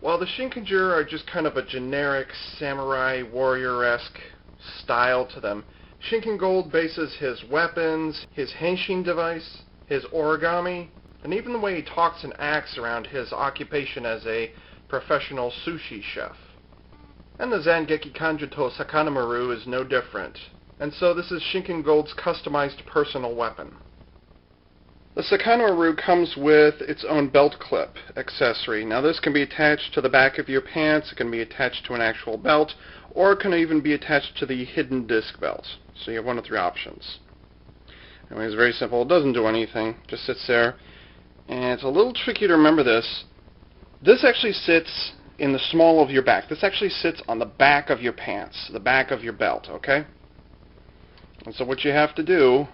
While the Shinkenger are just kind of a generic samurai warrior-esque style to them, Shinken Gold bases his weapons, his henshin device, his origami, and even the way he talks and acts around his occupation as a professional sushi chef. And the Zangeki Kanjōtō Sakanamaru is no different, and so this is Shinken Gold's customized personal weapon. The Sakanamaru comes with its own belt clip accessory. Now this can be attached to the back of your pants, it can be attached to an actual belt, or it can even be attached to the hidden disc belt. So you have one of three options. Anyway, it's very simple. It doesn't do anything. Just sits there. And it's a little tricky to remember this. This actually sits in the small of your back. This actually sits on the back of your pants, the back of your belt, okay? And so what you have to do,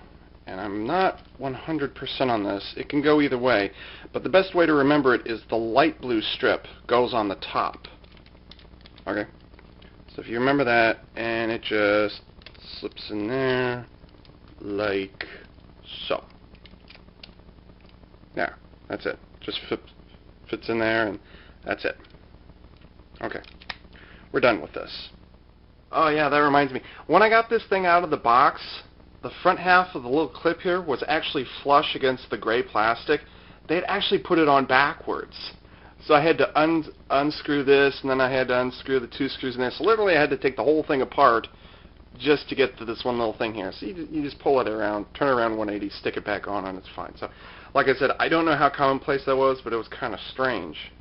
and I'm not 100% on this, it can go either way, but the best way to remember it is the light blue strip goes on the top. Okay? So if you remember that, and it just slips in there, like so. There, that's it. Just fits in there, and that's it. Okay, we're done with this. Oh yeah, that reminds me. When I got this thing out of the box, the front half of the little clip here was actually flush against the gray plastic. They had actually put it on backwards. So I had to unscrew this, and then I had to unscrew the two screws in there. So literally I had to take the whole thing apart just to get to this one little thing here. So you just pull it around, turn it around 180, stick it back on, and it's fine. So like I said, I don't know how commonplace that was, but it was kind of strange.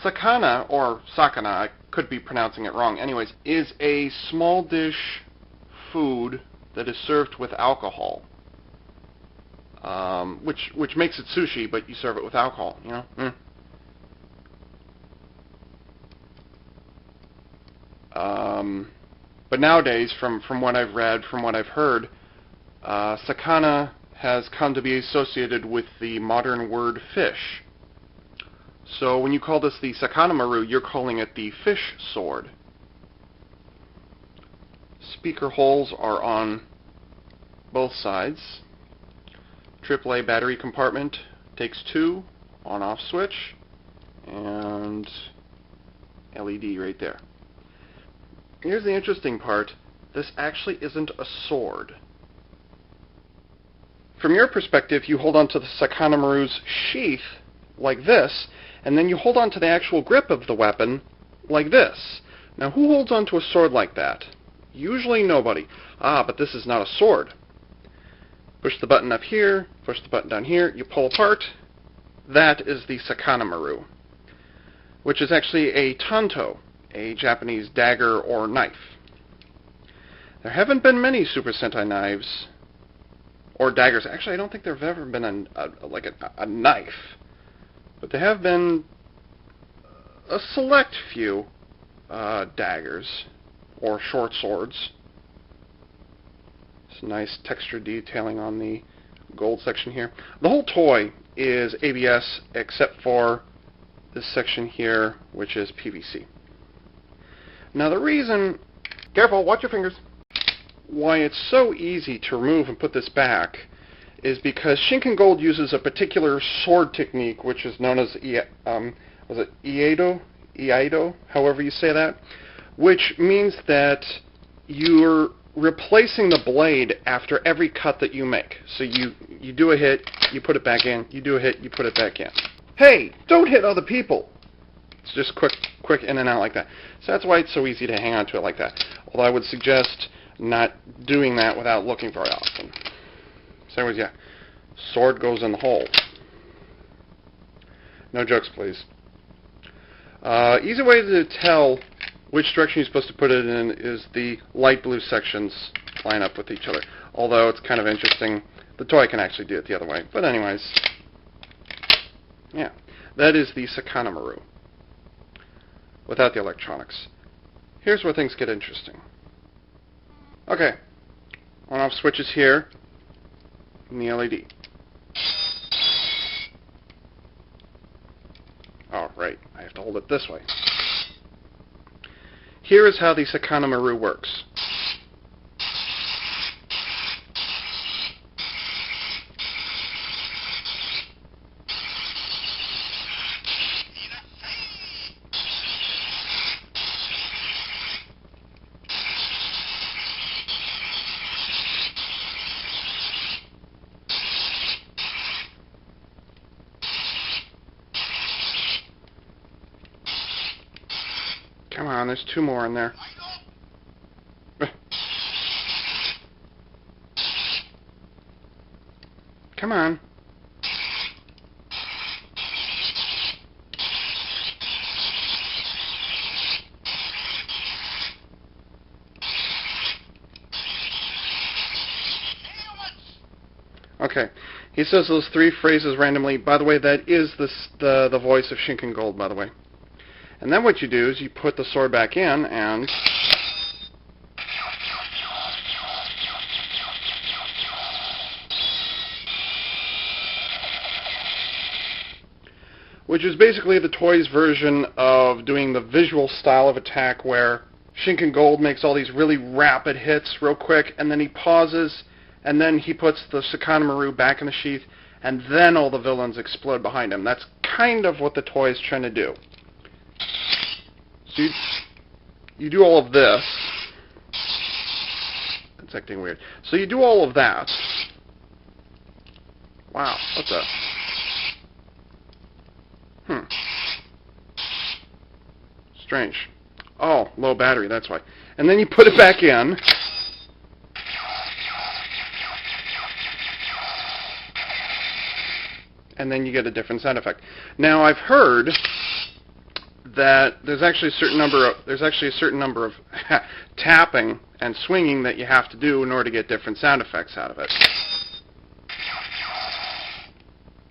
Sakana, or Sakana, I could be pronouncing it wrong. Anyways, is a small dish food that is served with alcohol. Which makes it sushi, but you serve it with alcohol, you know? But nowadays, from what I've read, from what I've heard, sakana has come to be associated with the modern word fish. So when you call this the Sakanamaru, you're calling it the fish sword. Speaker holes are on both sides. AAA battery compartment takes 2, on-off switch, and LED right there. Here's the interesting part. This actually isn't a sword. From your perspective, you hold on to the Sakanamaru's sheath like this, and then you hold on to the actual grip of the weapon like this. Now, who holds on to a sword like that? Usually nobody. But this is not a sword. Push the button up here, push the button down here, you pull apart. That is the Sakanamaru, which is actually a tanto, a Japanese dagger or knife. There haven't been many Super Sentai knives or daggers. Actually, I don't think there have ever been a knife, but there have been a select few daggers or short swords. Some nice texture detailing on the gold section here. The whole toy is ABS except for this section here, which is PVC. Now the reason, careful, watch your fingers, why it's so easy to remove and put this back is because Shinken Gold uses a particular sword technique, which is known as Iaido, however you say that, which means that you're replacing the blade after every cut that you make. So you do a hit, you put it back in, you do a hit, you put it back in. Hey, don't hit other people! It's just quick in and out like that. So that's why it's so easy to hang on to it like that. Although I would suggest not doing that without looking very often. So anyways, yeah, sword goes in the hole. No jokes, please. Easy way to tell which direction you're supposed to put it in is the light blue sections line up with each other. Although it's kind of interesting, the toy can actually do it the other way. But anyways, yeah, that is the Sakanamaru without the electronics. Here's where things get interesting. Okay, on-off switches here, and the LED. Oh, right, I have to hold it this way. Here is how the Sakanamaru works. Come on, there's 2 more in there. Come on. Okay. He says those 3 phrases randomly. By the way, that is the voice of Shinken Gold, by the way. And then what you do is you put the sword back in and... which is basically the toy's version of doing the visual style of attack where Shinken Gold makes all these really rapid hits real quick, and then he pauses, and then he puts the Sakanamaru back in the sheath, and then all the villains explode behind him. That's kind of what the toy is trying to do. So you do all of this. It's acting weird. So you do all of that. Wow, what's that? Strange. Oh, low battery, that's why. And then you put it back in. And then you get a different sound effect. Now, I've heard that there's actually a certain number of tapping and swinging that you have to do in order to get different sound effects out of it.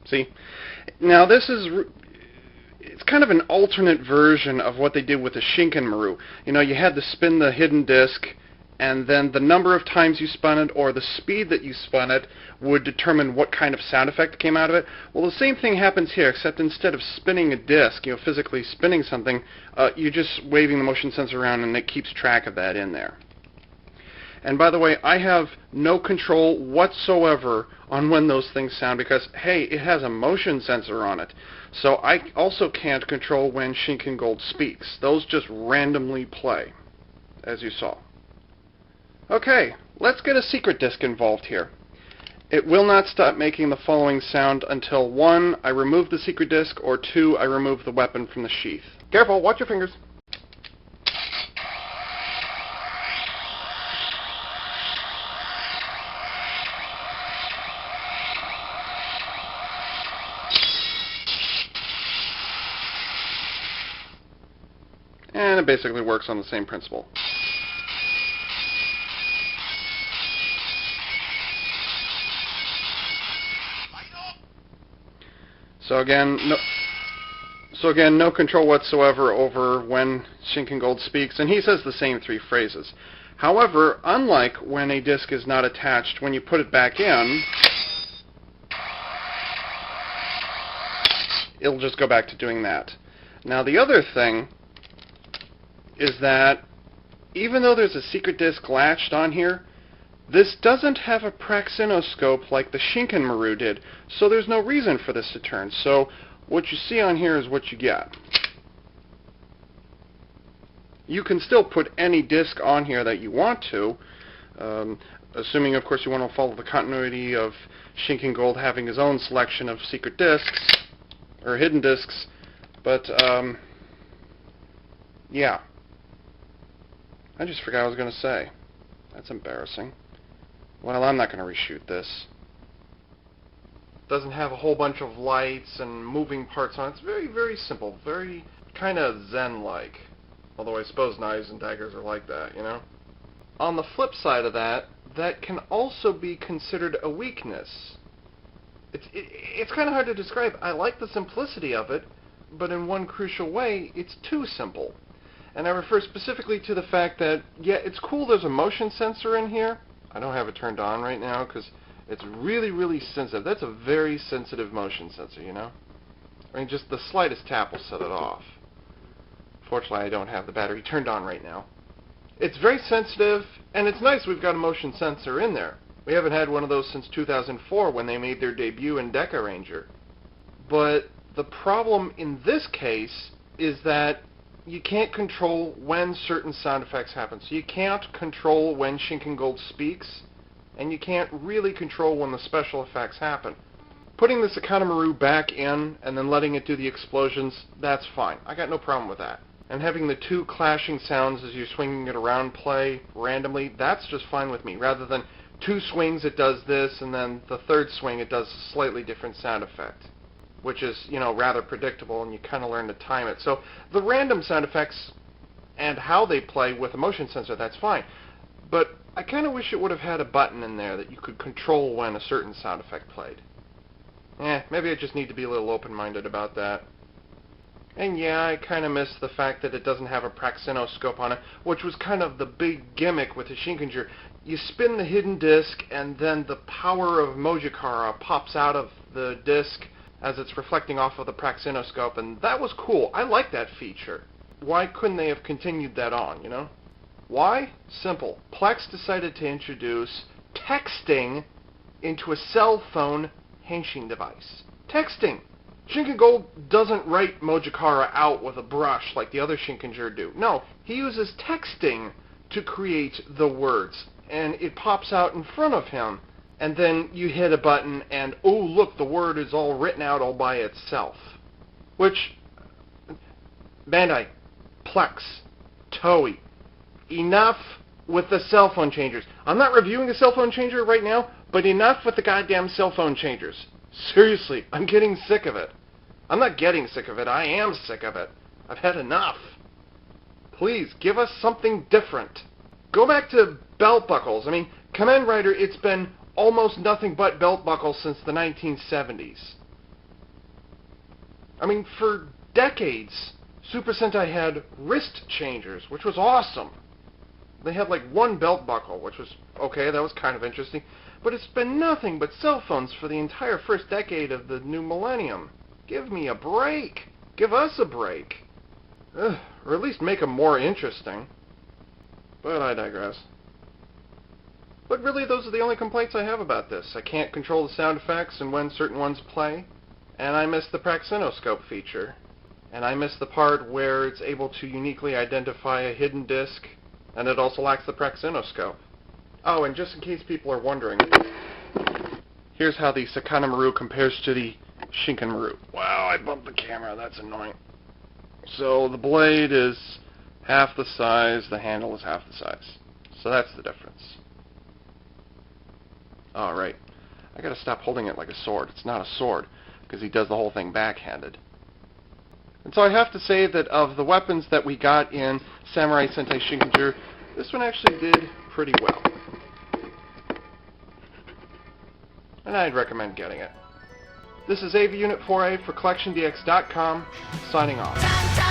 See? Now, this is... it's kind of an alternate version of what they did with the Shinkenmaru. You know, you had to spin the hidden disc, and then the number of times you spun it or the speed that you spun it would determine what kind of sound effect came out of it. Well, the same thing happens here, except instead of spinning a disc, you know, physically spinning something, you're just waving the motion sensor around, and it keeps track of that in there. And by the way, I have no control whatsoever on when those things sound because, hey, it has a motion sensor on it. So I also can't control when Shinken Gold speaks. Those just randomly play, as you saw. Okay, let's get a secret disc involved here. It will not stop making the following sound until 1, I remove the secret disc, or 2, I remove the weapon from the sheath. Careful, watch your fingers. And it basically works on the same principle. So again, no control whatsoever over when Shinken Gold speaks, and he says the same 3 phrases. However, unlike when a disc is not attached, when you put it back in, it'll just go back to doing that. Now the other thing is that even though there's a secret disc latched on here, this doesn't have a praxinoscope like the Shinkenmaru did, so there's no reason for this to turn. So what you see on here is what you get. You can still put any disc on here that you want to, assuming, of course, you want to follow the continuity of Shinken Gold having his own selection of secret discs, or hidden discs, but, yeah. I just forgot what I was going to say. That's embarrassing. Well, I'm not going to reshoot this. Doesn't have a whole bunch of lights and moving parts on it. It's very, very simple. Very kind of Zen-like. Although I suppose knives and daggers are like that, you know? On the flip side of that, that can also be considered a weakness. It's kind of hard to describe. I like the simplicity of it, but in one crucial way, it's too simple. And I refer specifically to the fact that, yeah, it's cool there's a motion sensor in here. I don't have it turned on right now because it's really, really sensitive. That's a very sensitive motion sensor, you know? I mean, just the slightest tap will set it off. Fortunately, I don't have the battery turned on right now. It's very sensitive, and it's nice we've got a motion sensor in there. We haven't had one of those since 2004 when they made their debut in Dagger Ranger. But the problem in this case is that you can't control when certain sound effects happen. So you can't control when Shinken Gold speaks, and you can't really control when the special effects happen. Putting the Sakanamaru back in and then letting it do the explosions, that's fine. I got no problem with that. And having the two clashing sounds as you're swinging it around play randomly, that's just fine with me. Rather than two swings it does this, and then the third swing it does a slightly different sound effect, which is, rather predictable, and you kind of learn to time it. So the random sound effects and how they play with a motion sensor, that's fine. But I kind of wish it would have had a button in there that you could control when a certain sound effect played. Maybe I just need to be a little open-minded about that. And yeah, I kind of miss the fact that it doesn't have a praxinoscope on it, which was kind of the big gimmick with the Shinkenger. You spin the hidden disc, and then the power of Mojikara pops out of the disc as it's reflecting off of the praxinoscope, and that was cool. I like that feature. Why couldn't they have continued that on, Why? Simple. Plex decided to introduce texting into a cell phone henshin device. Texting! Shinken Gold doesn't write Mojikara out with a brush like the other Shinkenger do. No, he uses texting to create the words, and it pops out in front of him. And then you hit a button, and oh look, the word is all written out all by itself. Which, Bandai, Plex, Toei, enough with the cell phone changers. I'm not reviewing a cell phone changer right now, but enough with the goddamn cell phone changers. Seriously, I'm getting sick of it. I'm not getting sick of it, I am sick of it. I've had enough. Please, give us something different. Go back to belt buckles. I mean, Kamen Rider, it's been almost nothing but belt buckles since the 1970s. I mean, for decades, Super Sentai had wrist changers, which was awesome. They had like one belt buckle, which was okay, that was kind of interesting. But it's been nothing but cell phones for the entire first decade of the new millennium. Give me a break. Give us a break. Ugh, or at least make them more interesting. But I digress. But really, those are the only complaints I have about this. I can't control the sound effects and when certain ones play. And I miss the praxinoscope feature. And I miss the part where it's able to uniquely identify a hidden disc, and it also lacks the praxinoscope. Oh, and just in case people are wondering, here's how the Sakanamaru compares to the Shinkenmaru. Wow, I bumped the camera, that's annoying. So the blade is half the size, the handle is half the size. So that's the difference. Alright, I gotta stop holding it like a sword. It's not a sword, because he does the whole thing backhanded. And so I have to say that of the weapons that we got in Samurai Sentai Shinkenger, this one actually did pretty well. And I'd recommend getting it. This is AV Unit 4A for CollectionDX.com, signing off.